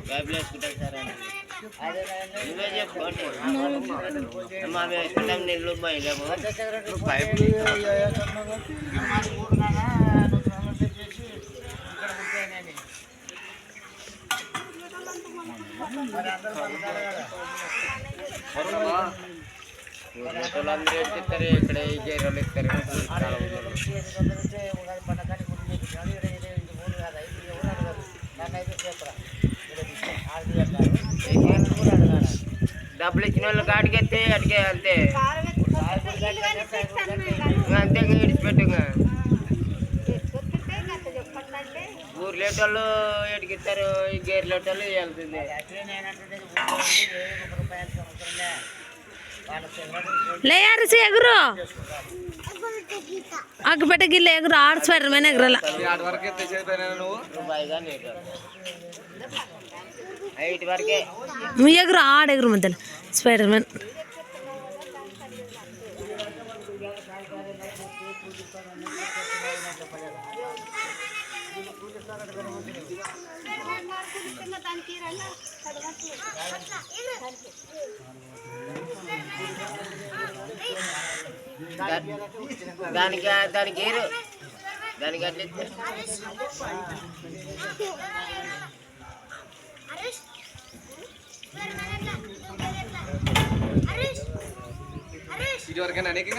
బ్యాబ్లు వేసుకుంటారు సార్ అని నువ్వే చెప్పుకోండి మా మేము వేసుకుంటాం నీళ్ళు బయలేము అందరూ ఎత్తిస్తారు ఇక్కడ ఈ గేరలు ఇస్తారు డబ్బులు ఇచ్చిన వాళ్ళు కాడికి ఎత్తే అడిగే అంతే అంతే విడిచిపెట్టుగా ఊరు లేటోళ్ళు ఎడికిస్తారు ఈ గేర్ లేటోళ్ళు వెళ్తుంది లేయారిసి ఎగురు అగ్గిపెట్ట గిల్ల ఎగురు ఆడు స్వైటర్ మైన ఎగురల ఎగురు ఆడు ఎగురు మధ్యలో స్పైడర్ మ్యాన్ దానికి దానికి ఏరు దానికి అట్లా ఇటువరకేనా నీకు